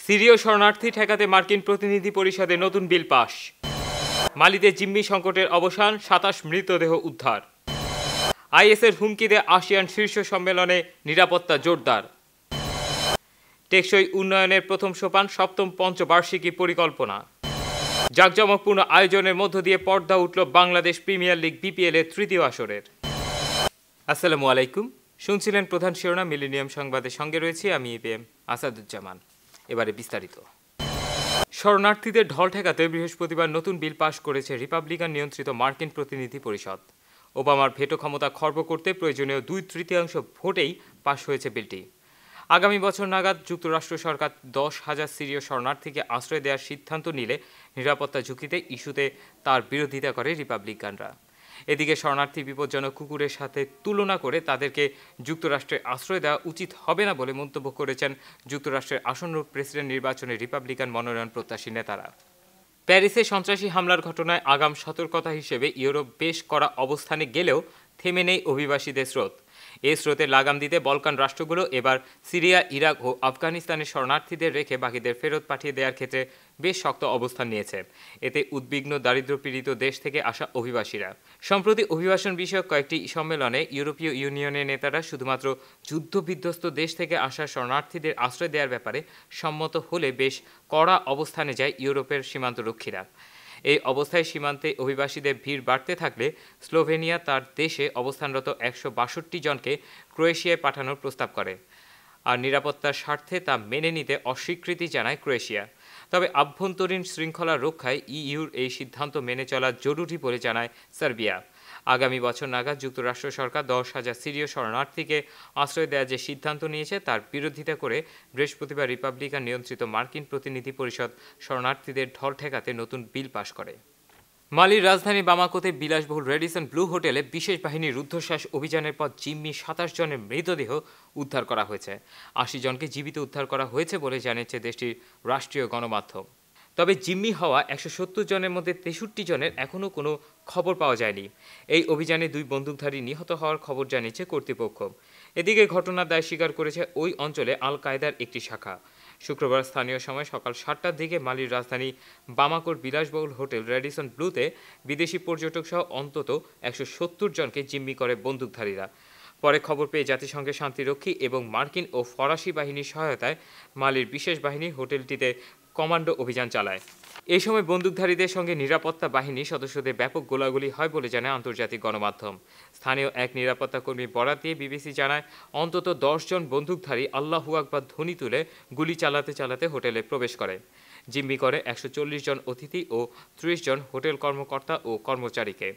সিরীয় শরণার্থী ঠেকাতে মার্কিন প্রতিনিধি পরিষদে নতুন বিল পাস। মালিতে জিম্মি সংকটের অবসান, ২৭ মৃতদেহ উদ্ধার। আইএসের হুমকিতে আসিয়ান শীর্ষ সম্মেলনে নিরাপত্তা জোরদার। টেকসই উন্নয়নের প্রথম সোপান, ৭ম পঞ্চবার্ষিকী পরিকল্পনা। জাঁকজমকপূর্ণ আয়োজনের মধ্য দিয়ে পর্দা উঠল বাংলাদেশ প্রিমিয়ার লিগ বিপিএল এর তৃতীয় আসরের। আসসালামু আলাইকুম, শুনছিলেন প্রধান শিরোনাম মিলেনিয়াম সংবাদের সঙ্গে রয়েছে আমি এপিএম আসাদুজ্জামান। এবারে বিস্তারিত। শরণার্থীদের ঢল ঠেকাতে বৃহস্পতিবার নতুন বিল পাশ করেছে রিপাবলিকান নিয়ন্ত্রিত মার্কিন প্রতিনিধি পরিষদ। ওবামার ভেটো ক্ষমতা খর্ব করতে প্রয়োজনীয় ২/৩ ভোটেই পাশ হয়েছে বিলটি। আগামী বছর নাগাদ যুক্তরাষ্ট্র সরকার ১০,০০০ সিরীয় শরণার্থীকে আশ্রয় দেওয়ার সিদ্ধান্ত নিলে নিরাপত্তা ঝুঁকিতে ইস্যুতে তার বিরোধিতা করে রিপাবলিকানরা। এদিকে শরণার্থী বিপজ্জনক কুকুরের সাথে তুলনা করে তাদেরকে যুক্তরাষ্ট্রে আশ্রয় দেওয়া উচিত হবে না বলে মন্তব্য করেছেন যুক্তরাষ্ট্রের আসন্ন প্রেসিডেন্ট নির্বাচনে রিপাবলিকান মনোনয়ন প্রত্যাশী নেতারা। প্যারিসে সন্ত্রাসী হামলার ঘটনায় আগাম সতর্কতা হিসেবে ইউরোপ বেশ কড়া অবস্থানে গেলেও থেমে নেই অভিবাসীদের স্রোত। এই স্রোতে লাগাম দিতে বলকান রাষ্ট্রগুলো এবার সিরিয়া, ইরাক ও আফগানিস্তানের শরণার্থীদের রেখে বাকিদের ফেরত পাঠিয়ে দেওয়ার ক্ষেত্রে বেশ শক্ত অবস্থান নিয়েছে। এতে উদ্বিগ্ন দারিদ্র্যপীড়িত দেশ থেকে আসা অভিবাসীরা। সম্প্রতি অভিবাসন বিষয়ক কয়েকটি সম্মেলনে ইউরোপীয় ইউনিয়নের নেতারা শুধুমাত্র যুদ্ধবিধ্বস্ত দেশ থেকে আসা শরণার্থীদের আশ্রয় দেওয়ার ব্যাপারে সম্মত হলে বেশ কড়া অবস্থানে যায় ইউরোপের সীমান্তরক্ষীরা। এই অবস্থায় সীমান্তে অভিবাসীদের ভিড় বাড়তে থাকলে স্লোভেনিয়া তার দেশে অবস্থানরত ১৬২ জনকে ক্রোয়েশিয়ায় পাঠানোর প্রস্তাব করে, আর নিরাপত্তার স্বার্থে তা মেনে নিতে অস্বীকৃতি জানায় ক্রোয়েশিয়া। তবে আভ্যন্তরীণ শৃঙ্খলা রক্ষায় ইইউর এই সিদ্ধান্ত মেনে চলা জরুরি বলে জানায় সার্বিয়া। আগামী বছর নাগাদ যুক্তরাষ্ট্র সরকার ১০,০০০ সিরীয় শরণার্থীকে আশ্রয় দেওয়ার যে সিদ্ধান্ত নিয়েছে তার বিরোধিতা করে বৃহস্পতিবার রিপাবলিকান নিয়ন্ত্রিত মার্কিন প্রতিনিধি পরিষদ শরণার্থীদের ঢল ঠেকাতে নতুন বিল পাশ করে। মালির রাজধানী বামাকোতে বিলাসবহুল রেডিসন ব্লু হোটেলে বিশেষ বাহিনীর রুদ্ধশ্বাস অভিযানের পর জিম্মি ২৭ জনের মৃতদেহ উদ্ধার করা হয়েছে। ৮০ জনকে জীবিত উদ্ধার করা হয়েছে বলে জানিয়েছে দেশটির রাষ্ট্রীয় গণমাধ্যম। তবে জিম্মি হওয়া ১৭০ জনের মধ্যে ৬৩ জনের এখনও কোনো খবর পাওয়া যায়নি। এই অভিযানে ২ বন্দুকধারী নিহত হওয়ার খবর জানিয়েছে কর্তৃপক্ষ। এদিকে ঘটনার দায় স্বীকার করেছে ওই অঞ্চলে আল কায়দার একটি শাখা। শুক্রবার স্থানীয় সময় সকাল ৭টার দিকে মালির রাজধানী বামাকোর বিলাসবহুল হোটেল রেডিসন ব্লুতে বিদেশি পর্যটক সহ অন্তত ১৭০ জনকে জিম্মি করে বন্দুকধারীরা। পরে খবর পেয়ে জাতিসংঘের শান্তিরক্ষী এবং মার্কিন ও ফরাসি বাহিনীর সহায়তায় মালির বিশেষ বাহিনী হোটেলটিতে কমান্ডো অভিযান চালায়। এই সময় বন্দুকধারীদের সঙ্গে নিরাপত্তা বাহিনী সদস্যদের ব্যাপক গোলাগুলি হয় বলে জানায় আন্তর্জাতিক গণমাধ্যম। স্থানীয় এক নিরাপত্তা কর্মী বরাত দিয়ে বিবিসি জানায়, অন্তত ১০ জন বন্দুকধারী আল্লাহু আকবার ধ্বনি তুলে গুলি চালাতে চালাতে হোটেলে প্রবেশ করে। জিম্মি করে ১৪০ জন অতিথি ও ৩০ জন হোটেল কর্মকর্তা ও কর্মচারীকে।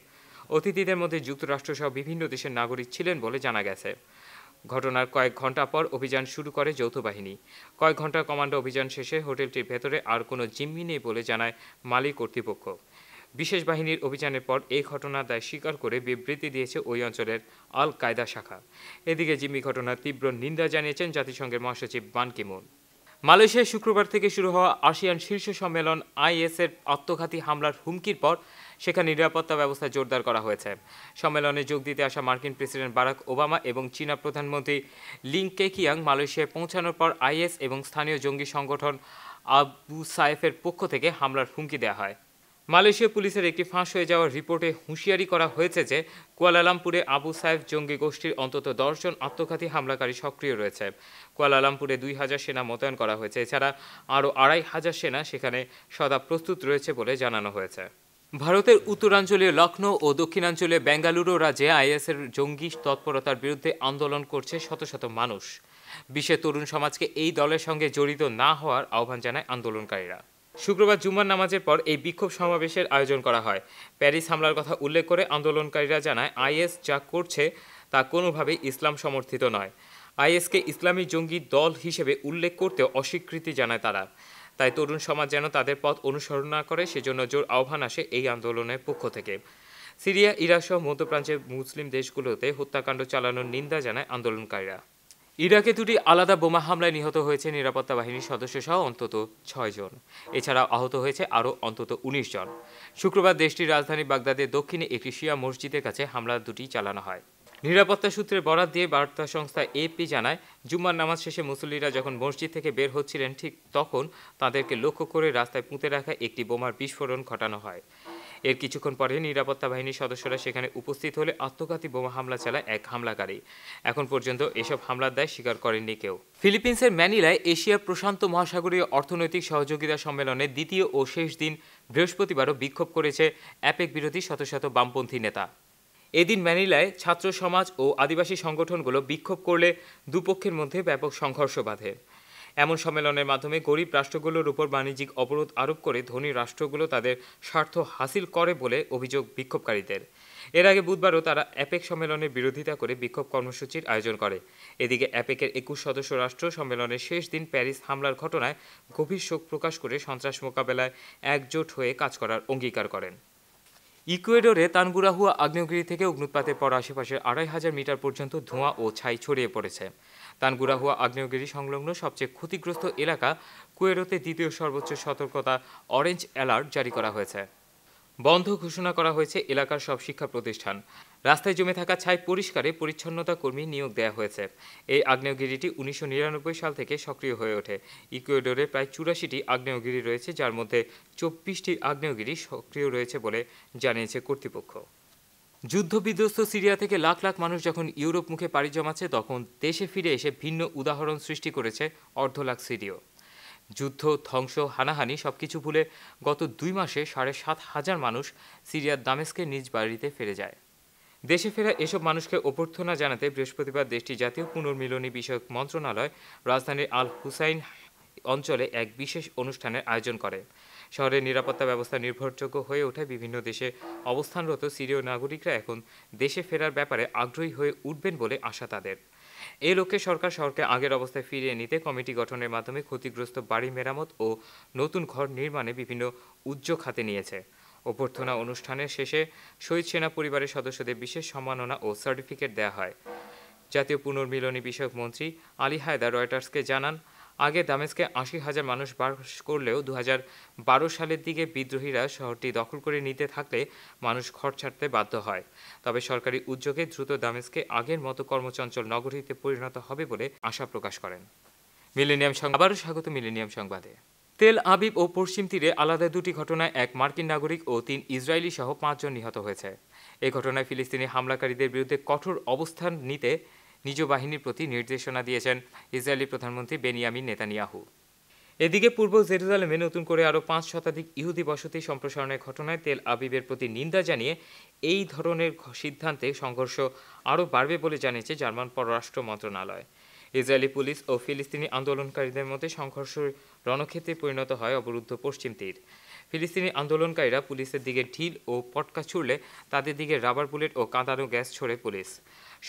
অতিথিদের মধ্যে যুক্তরাষ্ট্রসহ বিভিন্ন দেশের নাগরিক ছিলেন বলে জানা গেছে। ঘটনার কয়েক ঘন্টা পর অভিযান শুরু করে যৌথ বাহিনী। কয়েক ঘন্টার কমান্ডো অভিযান শেষে হোটেলটির ভেতরে আর কোনো জিম্মি নেই বলে জানায় মালি কর্তৃপক্ষ। বিশেষ বাহিনীর অভিযানের পর এই ঘটনার দায় স্বীকার করে বিবৃতি দিয়েছে ওই অঞ্চলের আল কায়দা শাখা। এদিকে জিম্মি ঘটনার তীব্র নিন্দা জানিয়েছেন জাতিসংঘের মহাসচিব বান কি মুন। মালয়েশিয়ায় শুক্রবার থেকে শুরু হওয়া আসিয়ান শীর্ষ সম্মেলন আইএসের আত্মঘাতী হামলার হুমকির পর সেখানে নিরাপত্তা ব্যবস্থা জোরদার করা হয়েছে। সম্মেলনে যোগ দিতে আসা মার্কিন প্রেসিডেন্ট বারাক ওবামা এবং চীনা প্রধানমন্ত্রী লিং কেকিয়াং মালয়েশিয়ায় পৌঁছানোর পর আইএস এবং স্থানীয় জঙ্গি সংগঠন আবু সায়েফের পক্ষ থেকে হামলার হুমকি দেওয়া হয়। মালয়েশিয়া পুলিশের একটি ফাঁস হয়ে যাওয়ার রিপোর্টে হুঁশিয়ারি করা হয়েছে যে কুয়ালালামপুরে আবু সায়েফ জঙ্গি গোষ্ঠীর অন্তত ১০ জন আত্মঘাতী হামলাকারী সক্রিয় রয়েছে। কুয়ালালামপুরে ২,০০০ সেনা মোতায়েন করা হয়েছে। এছাড়া আরও ২,৫০০ সেনা সেখানে সদা প্রস্তুত রয়েছে বলে জানানো হয়েছে। ভারতের উত্তরাঞ্চলীয় লখনৌ ও দক্ষিণাঞ্চলীয় বেঙ্গালুরু রাজ্যে আইএসের জঙ্গি তৎপরতার বিরুদ্ধে আন্দোলন করছে শত শত মানুষ। বিশ্বের তরুণ সমাজকে এই দলের সঙ্গে জড়িত না হওয়ার আহ্বান জানায় আন্দোলনকারীরা। শুক্রবার জুম্মার নামাজের পর এই বিক্ষোভ সমাবেশের আয়োজন করা হয়। প্যারিস হামলার কথা উল্লেখ করে আন্দোলনকারীরা জানায়, আইএস যা করছে তা কোনোভাবেই ইসলাম সমর্থিত নয়। আইএসকে ইসলামী জঙ্গি দল হিসেবে উল্লেখ করতেও অস্বীকৃতি জানায় তারা। তাই তরুণ সমাজ যেন তাদের পথ অনুসরণ না করে সেজন্য জোর আহ্বান আসে এই আন্দোলনের পক্ষ থেকে। সিরিয়া, ইরাক সহ মধ্যপ্রাচ্যের মুসলিম দেশগুলোতে হত্যাকাণ্ড চালানোর নিন্দা জানায় আন্দোলনকারীরা। ইরাকে ২টি আলাদা বোমা হামলায় নিহত হয়েছে নিরাপত্তা বাহিনীর সদস্য সহ অন্তত ৬ জন। এছাড়াও আহত হয়েছে আরও অন্তত ১৯ জন। শুক্রবার দেশটির রাজধানী বাগদাদের দক্ষিণে একটি শিয়া মসজিদের কাছে হামলা দুটি চালানো হয়। নিরাপত্তা সূত্রের বরাত দিয়ে বার্তা সংস্থা এপি জানায়, জুম্মার নামাজ শেষে মুসল্লিরা যখন মসজিদ থেকে বের হচ্ছিলেন ঠিক তখন তাদেরকে লক্ষ্য করে রাস্তায় পুঁতে রাখা একটি বোমার বিস্ফোরণ ঘটানো হয়। এর কিছুক্ষণ পরে নিরাপত্তা বাহিনীর সদস্যরা সেখানে উপস্থিত হলে আত্মঘাতী বোমা হামলা চালায় এক হামলাকারী। এখন পর্যন্ত এসব হামলার দায় স্বীকার করেননি কেউ। ফিলিপিন্সের ম্যানিলায় এশিয়া প্রশান্ত মহাসাগরীয় অর্থনৈতিক সহযোগিতা সম্মেলনের দ্বিতীয় ও শেষ দিন বৃহস্পতিবারও বিক্ষোভ করেছে অ্যাপেক বিরোধী শত শত বামপন্থী নেতা। এদিন ম্যানিলায় ছাত্র সমাজ ও আদিবাসী সংগঠনগুলো বিক্ষোভ করলে দুপক্ষের মধ্যে ব্যাপক সংঘর্ষ বাধে। এমন সম্মেলনের মাধ্যমে গরিব রাষ্ট্রগুলোর উপর বাণিজ্যিক অবরোধ আরোপ করে ধনী রাষ্ট্রগুলো তাদের স্বার্থ হাসিল করে বলে অভিযোগ বিক্ষোভকারীদের। এর আগে বুধবারও তারা অ্যাপেক সম্মেলনের বিরোধিতা করে বিক্ষোভ কর্মসূচির আয়োজন করে। এদিকে অ্যাপেকের ২১ সদস্য রাষ্ট্র সম্মেলনের শেষ দিন প্যারিস হামলার ঘটনায় গভীর শোক প্রকাশ করে সন্ত্রাস মোকাবেলায় একজোট হয়ে কাজ করার অঙ্গীকার করেন। ইকুয়েডরে তানগুরাহুয়া আগ্নেয়গিরি থেকে অগ্নুৎপাতের পর আশেপাশের ২৫০০ মিটার পর্যন্ত ধোঁয়া ও ছাই ছড়িয়ে পড়েছে। তানগুরাহুয়া আগ্নেয়গিরি সংলগ্ন সবচেয়ে ক্ষতিগ্রস্ত এলাকা কুয়েরোতে দ্বিতীয় সর্বোচ্চ সতর্কতা অরেঞ্জ অ্যালার্ট জারি করা হয়েছে। বন্ধ ঘোষণা করা হয়েছে এলাকার সব শিক্ষা প্রতিষ্ঠান। রাস্তায় জমে থাকা ছাই পরিষ্কারে পরিচ্ছন্নতা কর্মী নিয়োগ দেওয়া হয়েছে। এই আগ্নেয়গিরিটি ১৯৯৯ সাল থেকে সক্রিয় হয়ে ওঠে। ইকুয়েডরে প্রায় ৮৪টি আগ্নেয়গিরি রয়েছে, যার মধ্যে ২৪টি আগ্নেয়গিরি সক্রিয় রয়েছে বলে জানিয়েছে কর্তৃপক্ষ। যুদ্ধবিধ্বস্ত সিরিয়া থেকে লাখ লাখ মানুষ যখন ইউরোপ মুখে পাড়ি জমাচ্ছে, তখন দেশে ফিরে এসে ভিন্ন উদাহরণ সৃষ্টি করেছে অর্ধলাখ সিরীয়। যুদ্ধ, ধ্বংস, হানাহানি সবকিছু ভুলে গত ২ মাসে ৭,৫০০ মানুষ সিরিয়ার দামেস্কে নিজ বাড়িতে ফিরে যায়। দেশে ফেরা এসব মানুষকে অভ্যর্থনা জানাতে বৃহস্পতিবার দেশটির জাতীয় পুনর্মিলনী বিষয়ক মন্ত্রণালয় রাজধানীর আল হুসাইন অঞ্চলে এক বিশেষ অনুষ্ঠানের আয়োজন করে। শহরের নিরাপত্তা ব্যবস্থা নির্ভরযোগ্য হয়ে ওঠায় বিভিন্ন দেশে অবস্থানরত সিরীয় নাগরিকরা এখন দেশে ফেরার ব্যাপারে আগ্রহী হয়ে উঠবেন বলে আশা তাদের। এই লক্ষ্যে সরকার শহরকে আগের অবস্থায় ফিরিয়ে নিতে কমিটি গঠনের মাধ্যমে ক্ষতিগ্রস্ত বাড়ি মেরামত ও নতুন ঘর নির্মাণে বিভিন্ন উদ্যোগ হাতে নিয়েছে। অভ্যর্থনা অনুষ্ঠানের শেষে শহীদ সেনা পরিবারের সদস্যদের বিশেষ সম্মাননা ও সার্টিফিকেট দেওয়া হয়। জাতীয় পুনর্মিলনী বিষয়ক মন্ত্রী আলী হায়দার রয়টার্সকে জানান, আগে দামেস্কে ৮০,০০০ মানুষ বাস করলেও ২০১২ সালের দিকে বিদ্রোহীরা শহরটি দখল করে নিতে থাকলে মানুষ ঘর ছাড়তে বাধ্য হয়। তবে সরকারি উদ্যোগে দ্রুত দামেস্কে আগের মতো কর্মচঞ্চল নগরীতে পরিণত হবে বলে আশা প্রকাশ করেন। আবারও স্বাগত মিলেনিয়াম সংবাদে। তেল আবিব ও পশ্চিম তীরে আলাদা দুটি ঘটনায় এক মার্কিন নাগরিক ও ৩ ইসরায়েলি সহ ৫ জন নিহত হয়েছে। এই ঘটনায় ফিলিস্তিনি হামলাকারীদের বিরুদ্ধে কঠোর অবস্থান নিতে নিজ বাহিনীর প্রতি নির্দেশনা দিয়েছেন ইসরায়েলি প্রধানমন্ত্রী বেনিয়ামিন নেতানিয়াহু। এদিকে পূর্ব জেরুজালেমে নতুন করে আরও ৫ শতাধিক ইহুদি বসতি সম্প্রসারণের ঘটনায় তেল আবিবের প্রতি নিন্দা জানিয়ে এই ধরনের সিদ্ধান্তে সংঘর্ষ আরও বাড়বে বলে জানিয়েছে জার্মান পররাষ্ট্র মন্ত্রণালয়। ইসরায়েলি পুলিশ ও ফিলিস্তিনি আন্দোলনকারীদের মধ্যে সংঘর্ষ রণক্ষেত্রে পরিণত হয় অবরুদ্ধ পশ্চিম তীর। ফিলিস্তিনি আন্দোলনকারীরা পুলিশের দিকে ঢিল ও পটকা ছুড়লে তাদের দিকে রাবার বুলেট ও কাঁদানো গ্যাস ছোড়ে পুলিশ।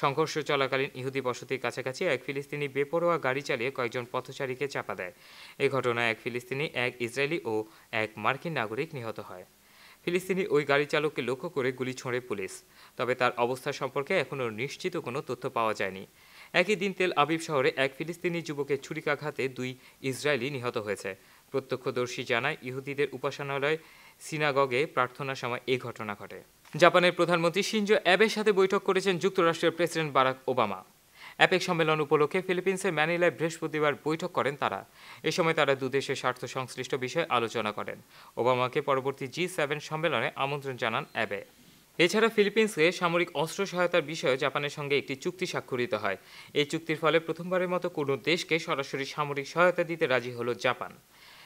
সংঘর্ষ চলাকালীন ইহুদি বসতির কাছাকাছি এক ফিলিস্তিনি বেপরোয়া গাড়ি চালিয়ে কয়েকজন পথচারীকে চাপা দেয়। এই ঘটনায় এক ফিলিস্তিনি, এক ইসরায়েলি ও এক মার্কিন নাগরিক নিহত হয়। ফিলিস্তিনি ওই গাড়ি চালককে লক্ষ্য করে গুলি ছোঁড়ে পুলিশ। তবে তার অবস্থা সম্পর্কে এখনও নিশ্চিত কোনো তথ্য পাওয়া যায়নি। একই দিন তেল আবিব শহরে এক ফিলিস্তিনি যুবকের ছুরিকাঘাতে ২ ইসরায়েলি নিহত হয়েছে। প্রত্যক্ষদর্শী জানায়, ইহুদিদের উপাসনালয় সিনাগগে প্রার্থনার সময় এই ঘটনা ঘটে। জাপানের প্রধানমন্ত্রী শিনজো অ্যাবের সাথে বৈঠক করেছেন যুক্তরাষ্ট্রের প্রেসিডেন্ট বারাক ওবামা। অ্যাপেক সম্মেলন উপলক্ষে ফিলিপিন্সের ম্যানিলায় বৃহস্পতিবার বৈঠক করেন তারা। এ সময় তারা দুদেশের স্বার্থ সংশ্লিষ্ট বিষয়ে আলোচনা করেন। ওবামাকে পরবর্তী G7 সম্মেলনে আমন্ত্রণ জানান অ্যাবে। এছাড়া ফিলিপিন্সকে সামরিক অস্ত্র সহায়তার বিষয়ে জাপানের সঙ্গে একটি চুক্তি স্বাক্ষরিত হয়। এই চুক্তির ফলে প্রথমবারের মতো কোনো দেশকে সরাসরি সামরিক সহায়তা দিতে রাজি হল জাপান।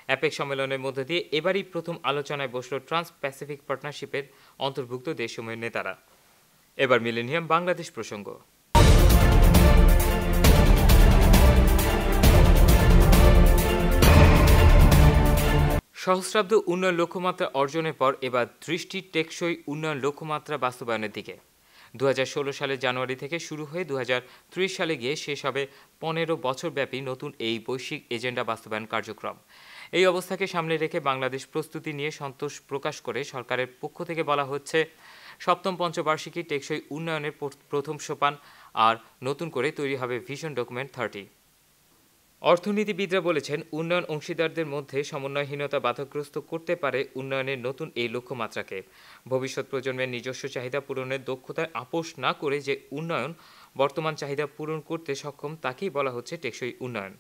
অ্যাপেক সম্মেলনের মধ্য দিয়ে এবারই প্রথম আলোচনায় বসল ট্রান্স প্যাসিফিক পার্টনারশিপের অন্তর্ভুক্ত দেশসমূহের নেতারা। এবার মিলেনিয়াম বাংলাদেশ প্রসঙ্গ। সহস্রাব্দ উন্নয়ন লক্ষ্যমাত্রা অর্জনের পর এবার দৃষ্টি টেকসই উন্নয়ন লক্ষ্যমাত্রা বাস্তবায়নের দিকে। ২০১৬ সালের জানুয়ারি থেকে শুরু হয়ে ২০৩০ সালে গিয়ে শেষ হবে ১৫ বছরব্যাপী নতুন এই বৈশ্বিক এজেন্ডা বাস্তবায়ন কার্যক্রম। এই অবস্থাকে সামনে রেখে বাংলাদেশ প্রস্তুতি নিয়ে সন্তোষ প্রকাশ করে সরকারের পক্ষ থেকে বলা হচ্ছে, সপ্তম পঞ্চবার্ষিকী টেকসই উন্নয়নের প্রথম সোপান আর নতুন করে তৈরি হবে ভিশন ডকুমেন্ট 30। অর্থনীতিবিদরা বলেছেন, উন্নয়ন অংশীদারদের মধ্যে সমন্বয়হীনতা বাধাগ্রস্ত করতে পারে উন্নয়নের নতুন এই লক্ষ্যমাত্রাকে। ভবিষ্যৎ প্রজন্মের নিজস্ব চাহিদা পূরণের দক্ষতায় আপোষ না করে যে উন্নয়ন বর্তমান চাহিদা পূরণ করতে সক্ষম তাকেই বলা হচ্ছে টেকসই উন্নয়ন।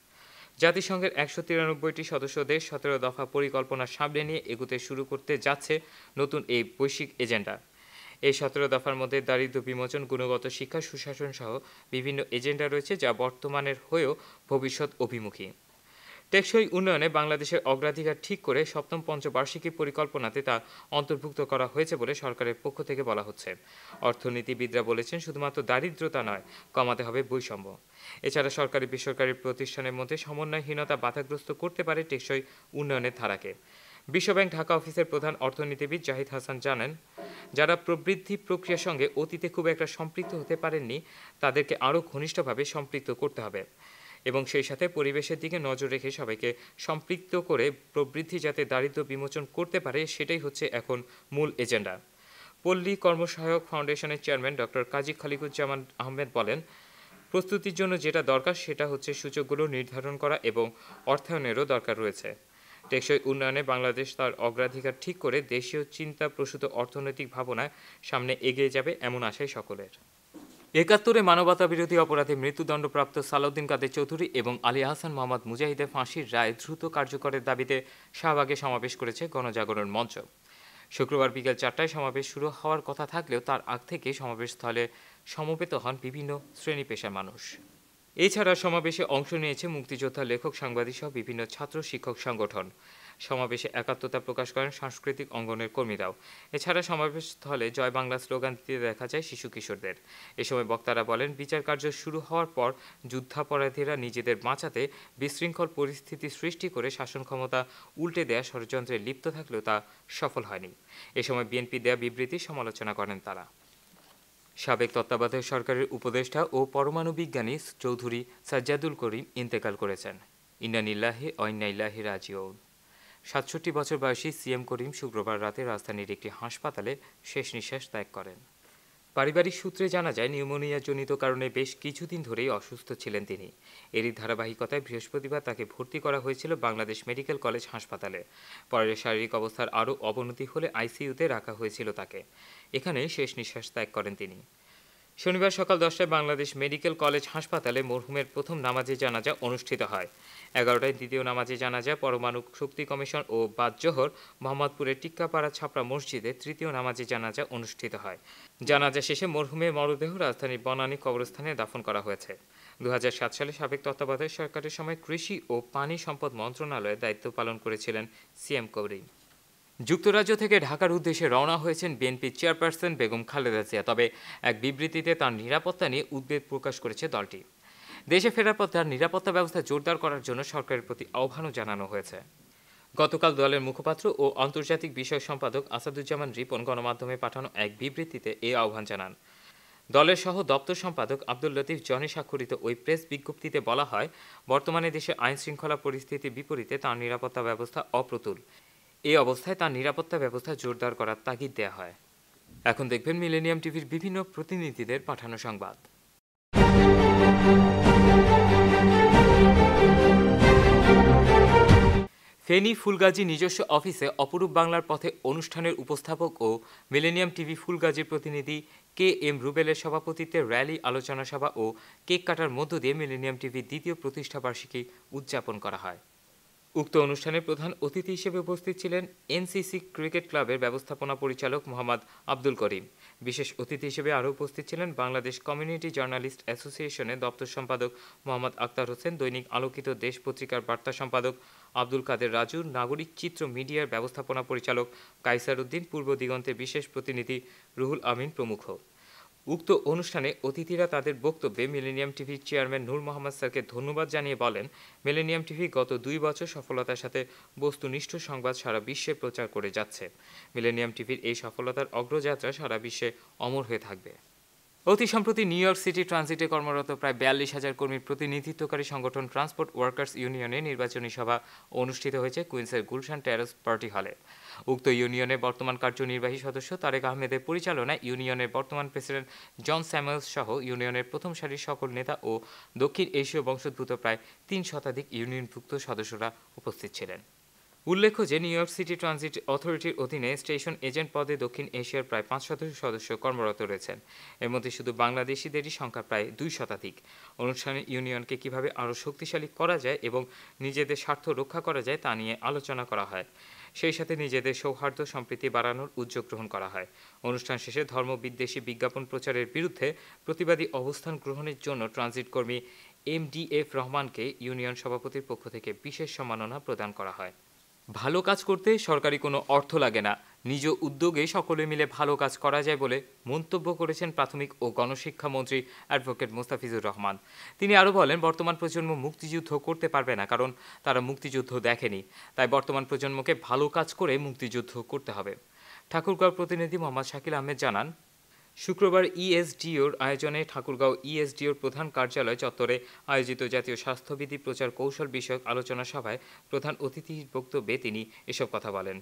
জাতিসংঘের ১৯৩টি সদস্য দেশ ১৭ দফা পরিকল্পনা সামনে নিয়ে এগোতে শুরু করতে যাচ্ছে নতুন এই বৈশ্বিক এজেন্ডা। এই ১৭ দফার মধ্যে দারিদ্র্য বিমোচন, গুণগত শিক্ষা, সুশাসন সহ বিভিন্ন এজেন্ডা রয়েছে যা বর্তমানের হয়েও ভবিষ্যৎ অভিমুখী। টেকসই উন্নয়নে বাংলাদেশের অগ্রাধিকার ঠিক করে সপ্তম পঞ্চবার্ষিকী পরিকল্পনাতে তা অন্তর্ভুক্ত করা হয়েছে বলে সরকারের পক্ষ থেকে বলা হচ্ছে। অর্থনীতিবিদরা বলেছেন, শুধুমাত্র দারিদ্রতা নয়, কমাতে হবে বৈষম্য। এছাড়া সরকারি বেসরকারি প্রতিষ্ঠানের মধ্যে সমন্বয়হীনতা বাধাগ্রস্ত করতে পারে টেকসই উন্নয়নের ধারাকে। বিশ্বব্যাংক ঢাকা অফিসের প্রধান অর্থনীতিবিদ জাহিদ হাসান জানান, যারা প্রবৃদ্ধি প্রক্রিয়ার সঙ্গে অতীতে খুব একটা সম্পৃক্ত হতে পারেননি তাদেরকে আরও ঘনিষ্ঠভাবে সম্পৃক্ত করতে হবে এবং সেই সাথে পরিবেশের দিকে নজর রেখে সবাইকে সম্পৃক্ত করে প্রবৃদ্ধি যাতে দারিদ্র্য বিমোচন করতে পারে সেটাই হচ্ছে এখন মূল এজেন্ডা। পল্লী কর্মসহায়ক ফাউন্ডেশনের চেয়ারম্যান ডক্টর কাজী খালিকুজ্জামান আহমেদ বলেন, প্রস্তুতির জন্য যেটা দরকার সেটা হচ্ছে সূচকগুলো নির্ধারণ করা এবং অর্থায়নেরও দরকার রয়েছে। টেকসই উন্নয়নে বাংলাদেশ তার অগ্রাধিকার ঠিক করে দেশীয় চিন্তা প্রসূত অর্থনৈতিক ভাবনায় সামনে এগিয়ে যাবে এমন আশাই সকলের। ৭১-এ মানবতাবিরোধী অপরাধে মৃত্যুদণ্ডপ্রাপ্ত সালাউদ্দিন কাদের চৌধুরী এবং আলী আহসান মোহাম্মদ মুজাহিদের ফাঁসির রায় দ্রুত কার্যকরের দাবিতে শাহবাগে সমাবেশ করেছে গণজাগরণ মঞ্চ। শুক্রবার বিকেল ৪টায় সমাবেশ শুরু হওয়ার কথা থাকলেও তার আগ থেকে সমাবেশস্থলে সমবেত হন বিভিন্ন শ্রেণী পেশার মানুষ। এছাড়া সমাবেশে অংশ নিয়েছে মুক্তিযোদ্ধা, লেখক, সাংবাদিক সহ বিভিন্ন ছাত্র শিক্ষক সংগঠন। সমাবেশে একাত্মতা প্রকাশ করেন সাংস্কৃতিক অঙ্গনের কর্মীরাও। এছাড়া সমাবেশস্থলে জয় বাংলা স্লোগান দিতে দেখা যায় শিশু কিশোরদের। এ সময় বক্তারা বলেন, বিচার কার্য শুরু হওয়ার পর যুদ্ধাপরাধীরা নিজেদের বাঁচাতে বিশৃঙ্খল পরিস্থিতি সৃষ্টি করে শাসন ক্ষমতা উল্টে দেয়া ষড়যন্ত্রে লিপ্ত থাকলেও তা সফল হয়নি। এ সময় বিএনপি দেয়া বিবৃতির সমালোচনা করেন তারা। সাবেক তত্ত্বাবধায়ক সরকারের উপদেষ্টা ও পরমাণু বিজ্ঞানী চৌধুরী সাজ্জাদুল করিম ইন্তেকাল করেছেন। ইন্না লিল্লাহি ওয়া ইন্না ইলাইহি রাজিউন। ৬৭ বছর বয়সী সিএম করিম শুক্রবার রাতে রাজধানীর একটি হাসপাতালে শেষ নিঃশ্বাস ত্যাগ করেন। পারিবারিক সূত্রে জানা যায়, নিউমোনিয়াজনিত কারণে বেশ কিছুদিন ধরেই অসুস্থ ছিলেন তিনি। এরই ধারাবাহিকতায় বৃহস্পতিবার তাকে ভর্তি করা হয়েছিল বাংলাদেশ মেডিকেল কলেজ হাসপাতালে। পরে শারীরিক অবস্থার আরও অবনতি হলে আইসিইউতে রাখা হয়েছিল তাকে। এখানে শেষ নিঃশ্বাস ত্যাগ করেন তিনি। শনিবার সকাল ১০টায় বাংলাদেশ মেডিকেল কলেজ হাসপাতালে মরহুমের প্রথম নামাজে জানাজা অনুষ্ঠিত হয়। ১১টায় দ্বিতীয় নামাজে জানাজা পরমাণু শক্তি কমিশন ও বাদ জোহর মোহাম্মদপুরের টিক্কাপাড়া ছাপড়া মসজিদে তৃতীয় নামাজে জানাজা অনুষ্ঠিত হয়। জানাজা শেষে মরহুমের মরদেহ রাজধানীর বনানী কবরস্থানে দাফন করা হয়েছে। ২০০৭ সালে সাবেক তত্ত্বাবধায়ক সরকারের সময় কৃষি ও পানি সম্পদ মন্ত্রণালয়ে দায়িত্ব পালন করেছিলেন সিএম করিম। যুক্তরাজ্য থেকে ঢাকার উদ্দেশ্যে রওনা হয়েছেন বিএনপি চেয়ারপারসন বেগম খালেদা জিয়া। তবে এক বিবৃতিতে তার নিরাপত্তা নিয়ে উদ্বেগ প্রকাশ করেছে দলটি। দেশে ফেরার পর তার নিরাপত্তা ব্যবস্থা জোরদার করার জন্য সরকারের প্রতি আহ্বানও জানানো হয়েছে। গতকাল দলের মুখপাত্র ও আন্তর্জাতিক বিষয়ক সম্পাদক আসাদুজ্জামান রিপন গণমাধ্যমে পাঠানো এক বিবৃতিতে এই আহ্বান জানান। দলের সহ দপ্তর সম্পাদক আব্দুল লতিফ জনি স্বাক্ষরিত ওই প্রেস বিজ্ঞপ্তিতে বলা হয়, বর্তমানে দেশে আইন শৃঙ্খলা পরিস্থিতির বিপরীতে তার নিরাপত্তা ব্যবস্থা অপ্রতুল। এই অবস্থায় তার নিরাপত্তা ব্যবস্থা জোরদার করার তাগিদ দেয়া হয়। এখন দেখবেন মিলেনিয়াম টিভির বিভিন্ন প্রতিনিধিদের পাঠানো সংবাদ। ফেনী ফুলগাজী নিজস্ব অফিসে অপরূপ বাংলার পথে অনুষ্ঠানের উপস্থাপক ও মিলেনিয়াম টিভি ফুলগাজীর প্রতিনিধি কে এম রুবেলের সভাপতিত্বে র্যালি, আলোচনা সভা ও কেক কাটার মধ্য দিয়ে মিলেনিয়াম টিভির দ্বিতীয় প্রতিষ্ঠাবার্ষিকী উদযাপন করা হয়। উক্ত অনুষ্ঠানে প্রধান অতিথি হিসেবে উপস্থিত ছিলেন এনসিসি ক্রিকেট ক্লাবের ব্যবস্থাপনা পরিচালক মোহাম্মদ আব্দুল করিম। বিশেষ অতিথি হিসেবে আরও উপস্থিত ছিলেন বাংলাদেশ কমিউনিটি জার্নালিস্ট অ্যাসোসিয়েশনের দপ্তর সম্পাদক মোহাম্মদ আক্তার হোসেন, দৈনিক আলোকিত দেশ পত্রিকার বার্তা সম্পাদক আব্দুল কাদের রাজু, নাগরিক চিত্র মিডিয়ার ব্যবস্থাপনা পরিচালক কাইসার উদ্দিন, পূর্ব দিগন্তের বিশেষ প্রতিনিধি রুহুল আমিন প্রমুখ। উক্ত অনুষ্ঠানে অতিথিরা তাদের বক্তব্যে মিলেনিয়াম টিভির চেয়ারম্যান নূর মোহাম্মদ স্যারকে ধন্যবাদ জানিয়ে বলেন, মিলেনিয়াম টিভি গত ২ বছর সফলতার সাথে বস্তুনিষ্ঠ সংবাদ সারা বিশ্বে প্রচার করে যাচ্ছে। মিলেনিয়াম টিভির এই সফলতার অগ্রযাত্রা সারা বিশ্বে অমর হয়ে থাকবে। অতি সম্প্রতি নিউ ইয়র্ক সিটি ট্রানজিটে কর্মরত প্রায় ৪২,০০০ কর্মীর প্রতিনিধিত্বকারী সংগঠন ট্রান্সপোর্ট ওয়ার্কার্স ইউনিয়নের নির্বাচনী সভা অনুষ্ঠিত হয়েছে কুইন্সের গুলশান টেরাস পার্টি হলে। উক্ত ইউনিয়নের বর্তমান কার্যনির্বাহী সদস্য তারেক আহমেদের পরিচালনায় ইউনিয়নের বর্তমান প্রেসিডেন্ট জন স্যামুয়েলস সহ ইউনিয়নের প্রথম সারির সকল নেতা ও দক্ষিণ এশীয় বংশোদ্ভূত প্রায় ৩ শতাধিক ইউনিয়নভুক্ত সদস্যরা উপস্থিত ছিলেন। উল্লেখ্য যে নিউ ইয়র্ক সিটি ট্রানজিট অথরিটির অধীনে স্টেশন এজেন্ট পদে দক্ষিণ এশিয়ার প্রায় ৫০০ সদস্য কর্মরত রয়েছেন। এর মধ্যে শুধু বাংলাদেশিদেরই সংখ্যা প্রায় ২ শতাধিক। অনুষ্ঠানে ইউনিয়নকে কিভাবে আরও শক্তিশালী করা যায় এবং নিজেদের স্বার্থ রক্ষা করা যায় তা নিয়ে আলোচনা করা হয়। সেই সাথে নিজেদের সৌহার্দ্য সম্প্রীতি বাড়ানোর উদ্যোগ গ্রহণ করা হয়। অনুষ্ঠান শেষে ধর্মবিদ্বেষী বিজ্ঞাপন প্রচারের বিরুদ্ধে প্রতিবাদী অবস্থান গ্রহণের জন্য ট্রানজিট কর্মী MDF রহমানকে ইউনিয়ন সভাপতির পক্ষ থেকে বিশেষ সম্মাননা প্রদান করা হয়। ভালো কাজ করতে সরকারি কোনো অর্থ লাগে না, নিজ উদ্যোগে সকলে মিলে ভালো কাজ করা যায় বলে মন্তব্য করেছেন প্রাথমিক ও গণশিক্ষা মন্ত্রী অ্যাডভোকেট মোস্তাফিজুর রহমান। তিনি আরও বলেন, বর্তমান প্রজন্ম মুক্তিযুদ্ধ করতে পারবে না, কারণ তারা মুক্তিযুদ্ধ দেখেনি। তাই বর্তমান প্রজন্মকে ভালো কাজ করে মুক্তিযুদ্ধ করতে হবে। ঠাকুরগাঁও প্রতিনিধি মোহাম্মদ শাকিল আহমেদ জানান, শুক্রবার ইএসডিওর আয়োজনে ঠাকুরগাঁও ইএসডিওর প্রধান কার্যালয় চত্বরে আয়োজিত জাতীয় স্বাস্থ্যবিধি প্রচার কৌশল বিষয়ক আলোচনা সভায় প্রধান অতিথির বক্তব্যে তিনি এসব কথা বলেন।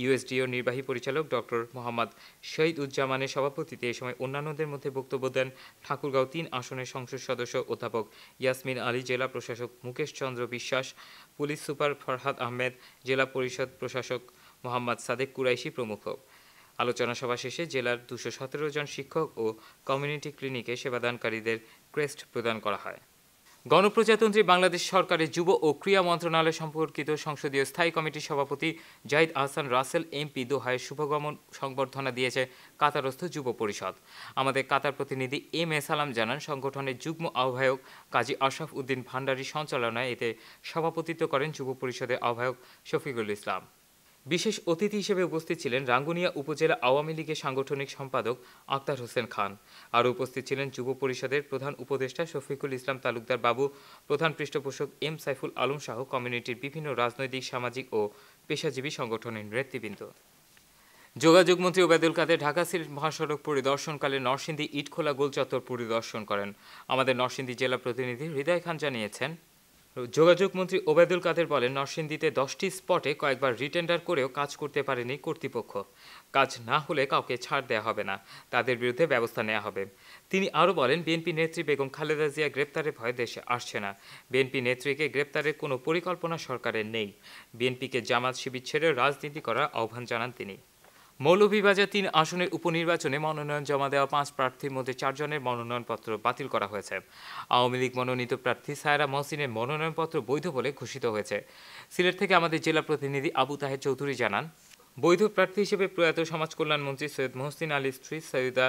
ইউএসডিওর নির্বাহী পরিচালক ডক্টর মোহাম্মদ শহীদ-উজ্জামানের সভাপতিত্বে এ সময় অন্যান্যদের মধ্যে বক্তব্য দেন ঠাকুরগাঁও ৩ আসনের সংসদ সদস্য অধ্যাপক ইয়াসমিন আলী, জেলা প্রশাসক মুকেশ চন্দ্র বিশ্বাস, পুলিশ সুপার ফরহাদ আহমেদ, জেলা পরিষদ প্রশাসক মোহাম্মদ সাদেক কুরাইশি প্রমুখ। আলোচনা সভা শেষে জেলার ২১৭ জন শিক্ষক ও কমিউনিটি ক্লিনিকে সেবাদানকারীদের ক্রেস্ট প্রদান করা হয়। গণপ্রজাতন্ত্রী বাংলাদেশ সরকারের যুব ও ক্রীড়া মন্ত্রণালয় সম্পর্কিত সংসদীয় স্থায়ী কমিটির সভাপতি জাহিদ আহসান রাসেল এমপি দোহায় শুভগমন সংবর্ধনা দিয়েছে কাতারস্থ যুব পরিষদ। আমাদের কাতার প্রতিনিধি MA সালাম জানান, সংগঠনের যুগ্ম আহ্বায়ক কাজী আশরাফ উদ্দিন ভান্ডারীর সঞ্চালনায় এতে সভাপতিত্ব করেন যুব পরিষদের আহ্বায়ক শফিকুল ইসলাম। বিশেষ অতিথি হিসেবে উপস্থিত ছিলেন রাঙ্গুনিয়া উপজেলা আওয়ামী লীগের সাংগঠনিক সম্পাদক আক্তার হোসেন খান। আরও উপস্থিত ছিলেন যুব পরিষদের প্রধান উপদেষ্টা শফিকুল ইসলাম তালুকদার বাবু, প্রধান পৃষ্ঠপোষক M সাইফুল আলম সহ কমিউনিটির বিভিন্ন রাজনৈতিক, সামাজিক ও পেশাজীবী সংগঠনের নেতৃবৃন্দ। যোগাযোগ মন্ত্রী ওবায়দুল কাদের ঢাকা সিলেট মহাসড়ক পরিদর্শনকালে নরসিংদী ইটখোলা গোল চত্বর পরিদর্শন করেন। আমাদের নরসিংদী জেলা প্রতিনিধি হৃদয় খান জানিয়েছেন, যোগাযোগ মন্ত্রী ওবায়দুল কাদের বলেন, নরসিংদীতে 10টি স্পটে কয়েকবার রিটেন্ডার করেও কাজ করতে পারেনি কর্তৃপক্ষ। কাজ না হলে কাউকে ছাড় দেওয়া হবে না, তাদের বিরুদ্ধে ব্যবস্থা নেওয়া হবে। তিনি আরও বলেন, বিএনপি নেত্রী বেগম খালেদা জিয়া গ্রেপ্তারের ভয়ে দেশে আসছে না। বিএনপি নেত্রীকে গ্রেপ্তারের কোনো পরিকল্পনা সরকারের নেই। বিএনপিকে জামাত শিবির ছেড়ে রাজনীতি করার আহ্বান জানান তিনি। মৌলভীবাজার ৩ আসনের উপনির্বাচনে মনোনয়ন জমা দেওয়া 5 প্রার্থীর মধ্যে 4 জনের মনোনয়নপত্র বাতিল করা হয়েছে। আওয়ামী লীগ মনোনীত প্রার্থী সায়রা মহসিনের মনোনয়নপত্র বৈধ বলে ঘোষিত হয়েছে। সিলেট থেকে আমাদের জেলা প্রতিনিধি আবু তাহের চৌধুরী জানান, বৈধ প্রার্থী হিসেবে প্রয়াত সমাজ কল্যাণ মন্ত্রী সৈয়দ মহসিন আলীর স্ত্রী সৈয়দা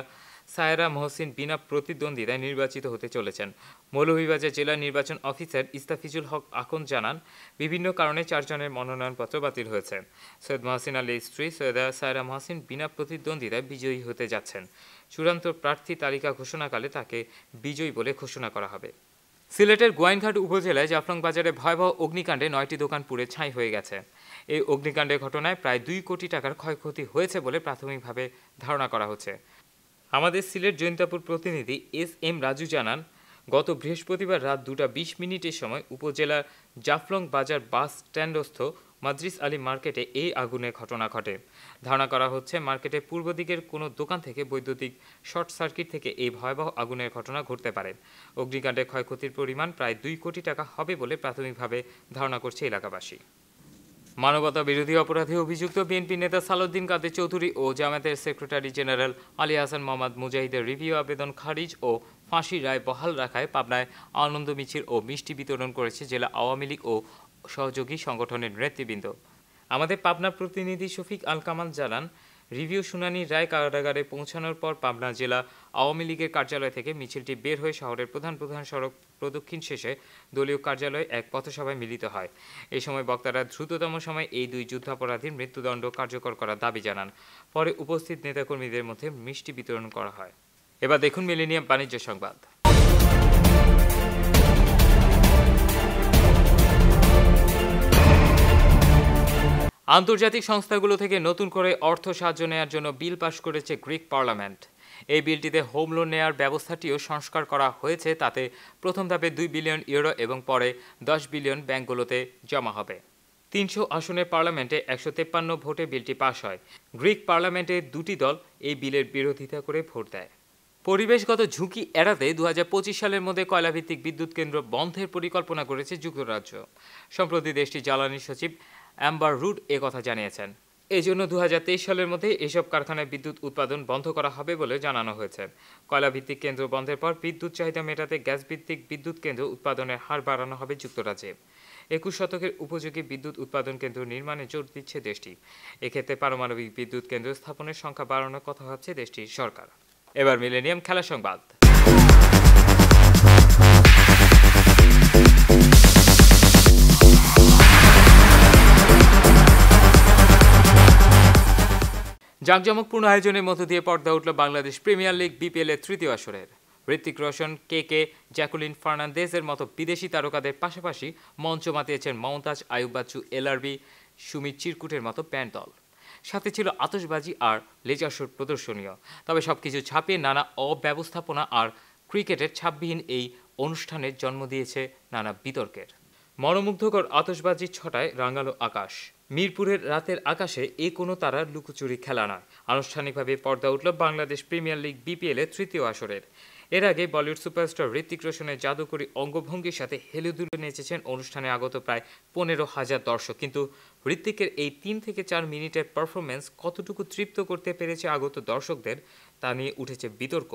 সায়রা মহসিন বিনা প্রতিদ্বন্দ্বিতায় নির্বাচিত হতে চলেছেন। মৌলভীবাজার জেলা নির্বাচন অফিসার ইস্তাফিজুল হক আকন জানান, বিভিন্ন কারণে 4 জনের মনোনয়নপত্র বাতিল হয়েছে। সৈয়দ মহসিন আলীর স্ত্রী সৈয়দা সায়রা মহসিন বিনা প্রতিদ্বন্দ্বিতায় বিজয়ী হতে যাচ্ছেন। চূড়ান্ত প্রার্থী তালিকা ঘোষণাকালে তাকে বিজয়ী বলে ঘোষণা করা হবে। সিলেটের গোয়াইনঘাট উপজেলায় জাফলং বাজারে ভয়াবহ অগ্নিকাণ্ডে 9টি দোকান পুড়ে ছাই হয়ে গেছে। এই অগ্নিকাণ্ডের ঘটনায় প্রায় 2 কোটি টাকার ক্ষয়ক্ষতি হয়েছে বলে প্রাথমিকভাবে ধারণা করা হচ্ছে। আমাদের সিলেট জৈন্তাপুর প্রতিনিধি SM রাজু জানান, গত বৃহস্পতিবার রাত 2:20 সময় উপজেলার জাফলং বাজার বাস স্ট্যান্ডস্থ মাদ্রিস আলী মার্কেটে এই আগুনের ঘটনা ঘটে। ধারণা করা হচ্ছে মার্কেটের পূর্ব দিকের কোনো দোকান থেকে বৈদ্যুতিক শর্ট সার্কিট থেকে এই ভয়াবহ আগুনের ঘটনা ঘটতে পারে। অগ্নিকাণ্ডের ক্ষয়ক্ষতির পরিমাণ প্রায় 2 কোটি টাকা হবে বলে প্রাথমিকভাবে ধারণা করছে এলাকাবাসী। মানবতা বিরোধী অপরাধে অভিযুক্ত বিএনপি নেতা সালাউদ্দিন কাদের চৌধুরী ও জামায়াতের সেক্রেটারি জেনারেল আলী হাসান মোহাম্মদ মুজাহিদের রিভিউ আবেদন খারিজ ও ফাঁসির রায় বহাল রাখায় পাবনায় আনন্দ মিছিল ও মিষ্টি বিতরণ করেছে জেলা আওয়ামী লীগ ও সহযোগী সংগঠনের নেতৃবৃন্দ। আমাদের পাবনা প্রতিনিধি শফিক আল কামাল জানান, রিভিউ শুনানির রায় কারাগারে পৌঁছানোর পর পাবনা জেলা আওয়ামী লীগের কার্যালয় থেকে মিছিলটি বের হয়ে শহরের প্রধান সড়ক প্রদক্ষিণ শেষে দলীয় কার্যালয়ে এক পথসভায় মিলিত হয়। এই সময় বক্তারা দ্রুততম সময়ে এই 2 যুদ্ধাপরাধীর মৃত্যুদণ্ড কার্যকর করার দাবি জানান। পরে উপস্থিত নেতাকর্মীদের মধ্যে মিষ্টি বিতরণ করা হয়। এবার দেখুন মিলেনিয়াম বাণিজ্য সংবাদ। আন্তর্জাতিক সংস্থাগুলো থেকে নতুন করে অর্থ সাহায্য নেওয়ার জন্য বিল পাশ করেছে গ্রিক পার্লামেন্ট। এই বিলটিতে হোম লোন নেওয়ার ব্যবস্থাটিও সংস্কার করা হয়েছে। তাতে প্রথম ধাপে 2 বিলিয়ন ইউরো এবং পরে 10 বিলিয়ন ব্যাংকগুলোতে জমা হবে। 300 আসনের পার্লামেন্টে 153 ভোটে বিলটি পাশ হয়। গ্রিক পার্লামেন্টে দুটি দল এই বিলের বিরোধিতা করে ভোট দেয়। পরিবেশগত ঝুঁকি এড়াতে 2025 সালের মধ্যে কয়লাভিত্তিক বিদ্যুৎ কেন্দ্র বন্ধের পরিকল্পনা করেছে যুক্তরাজ্য। সম্প্রতি দেশটির জ্বালানি সচিব অ্যাম্বার রুড একথা জানিয়েছেন। এজন্য 2023 সালের মধ্যে এসব কারখানায় বিদ্যুৎ উৎপাদন বন্ধ করা হবে বলে জানানো হয়েছে। কয়লাভিত্তিক কেন্দ্র বন্ধের পর বিদ্যুৎ চাহিদা মেটাতে গ্যাস ভিত্তিক বিদ্যুৎ কেন্দ্র উৎপাদনের হার বাড়ানো হবে যুক্তরাজ্যে। 21 শতকের উপযোগী বিদ্যুৎ উৎপাদন কেন্দ্র নির্মাণে জোর দিচ্ছে দেশটি। এক্ষেত্রে পারমাণবিক বিদ্যুৎ কেন্দ্র স্থাপনের সংখ্যা বাড়ানোর কথা ভাবছে দেশটির সরকার। এবার মিলেনিয়াম খেলা সংবাদ। জাঁকজমকপূর্ণ আয়োজনের মধ্য দিয়ে পর্দা উঠল বাংলাদেশ প্রিমিয়ার লিগ বিপিএল এর তৃতীয় আসরের। ঋত্বিক রোশন, কে, জ্যাকুলিন ফার্নান্দেজের মতো বিদেশি তারকাদের পাশাপাশি মঞ্চ মাতিয়েছেন মমতাজ, আয়ুব বাচ্চু, এলআরবি, সুমিত চিরকুটের মতো ব্যান্ড দল। সাথে ছিল আতশবাজি আর লেজার শোর প্রদর্শনীয়। তবে সবকিছু ছাপিয়ে নানা অব্যবস্থাপনা আর ক্রিকেটের ছাপবিহীন এই অনুষ্ঠানের জন্ম দিয়েছে নানা বিতর্কের। মনোমুগ্ধকর আতশবাজির ছটায় রাঙালো আকাশ। মিরপুরের রাতের আকাশে কোনো তারার লুকোচুরি খেলা নয়। আনুষ্ঠানিকভাবে পর্দা উঠল বাংলাদেশ প্রিমিয়ার লিগ বিপিএল এর তৃতীয় আসরের। এর আগে বলিউড সুপারস্টার ঋত্বিক রোশনের জাদুকরী অঙ্গভঙ্গির সাথে হেলেদুলে নেচেছেন অনুষ্ঠানে আগত প্রায় 15,000 দর্শক। কিন্তু ঋত্বিকের এই 3 থেকে 4 মিনিটের পারফরমেন্স কতটুকু তৃপ্ত করতে পেরেছে আগত দর্শকদের তা নিয়ে উঠেছে বিতর্ক।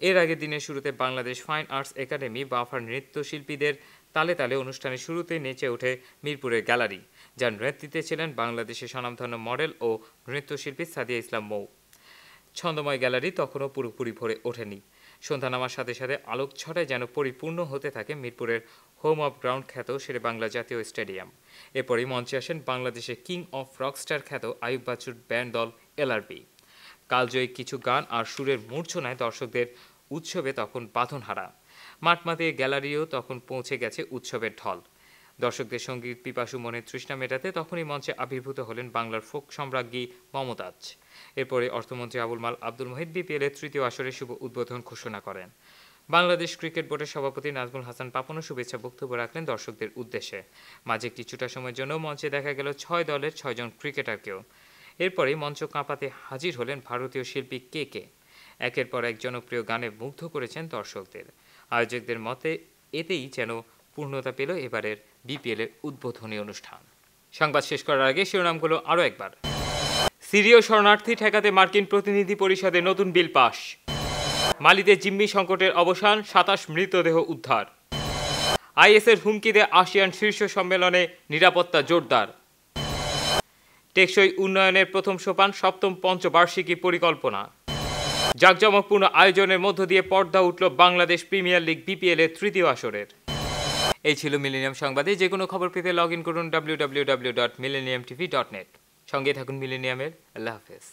এর আগে দিনের শুরুতে বাংলাদেশ ফাইন আর্টস একাডেমি বাফার নৃত্যশিল্পীদের তালে তালে অনুষ্ঠানের শুরুতেই নেচে ওঠে মিরপুরের গ্যালারি, যার নেতৃত্বে ছিলেন বাংলাদেশের স্বনামধন্য মডেল ও নৃত্যশিল্পী সাদিয়া ইসলাম মৌ। ছন্দময় গ্যালারি তখনও পুরোপুরি ভরে ওঠেনি। সন্ধ্যা নামার সাথে সাথে আলোক ছটায় যেন পরিপূর্ণ হতে থাকে মিরপুরের হোম অফ গ্রাউন্ড খ্যাত শেরে বাংলা জাতীয় স্টেডিয়াম। এরপরই মঞ্চে আসেন বাংলাদেশের কিং অফ রকস্টার খ্যাত আয়ুব বাচ্চুর ব্যান্ড দল এলআরবি। কালজয়ী কিছু গান আর সুরের মূর্ছনায় দর্শকদের উৎসবে তখন বাঁধনহারা। মাঠ মাতিয়ে গ্যালারিও তখন পৌঁছে গেছে উৎসবের ঢল। দর্শকদের সঙ্গীত পিপাসু মনের তৃষ্ণা মেটাতে তখনই মঞ্চে আবির্ভূত হলেন বাংলার ফোক সম্রাজ্ঞী মমতাজ। এরপরে অর্থমন্ত্রী আবুল মাল আব্দুল মুহিত বিপিএল এর তৃতীয় আসরের শুভ উদ্বোধন ঘোষণা করেন। বাংলাদেশ ক্রিকেট বোর্ডের সভাপতি নাজমুল হাসান পাপনও শুভেচ্ছা বক্তব্য রাখলেন দর্শকদের উদ্দেশ্যে। মাঝে কিছুটা সময়ের জন্য মঞ্চে দেখা গেল 6 দলের 6 জন ক্রিকেটারকেও। এরপরেই মঞ্চ কাঁপাতে হাজির হলেন ভারতীয় শিল্পী কে। একের পর এক জনপ্রিয় গানে মুগ্ধ করেছেন দর্শকদের। আয়োজকদের মতে এতেই যেন পূর্ণতা পেল এবারের বিপিএল এর উদ্বোধনী অনুষ্ঠান। সংবাদ শেষ করার আগে শিরোনামগুলো আরও একবার। সিরীয় শরণার্থী ঠেকাতে মার্কিন প্রতিনিধি পরিষদে নতুন বিল পাশ। মালিতে জিম্মি সংকটের অবসান, 27 মৃতদেহ উদ্ধার। আইএসের হুমকিতে আসিয়ান শীর্ষ সম্মেলনে নিরাপত্তা জোরদার। টেকসই উন্নয়নের প্রথম সোপান 7ম পঞ্চবার্ষিকী পরিকল্পনা। জাঁকজমকপূর্ণ আয়োজনের মধ্য দিয়ে পর্দা উঠল বাংলাদেশ প্রিমিয়ার লিগ বিপিএল এর তৃতীয় আসরের। এই ছিল মিলেনিয়াম সংবাদে। যে কোনো খবর পেতে লগ ইন করুন www.millenniumtv.net। সঙ্গে থাকুন মিলেনিয়ামের। আল্লাহ হাফেজ।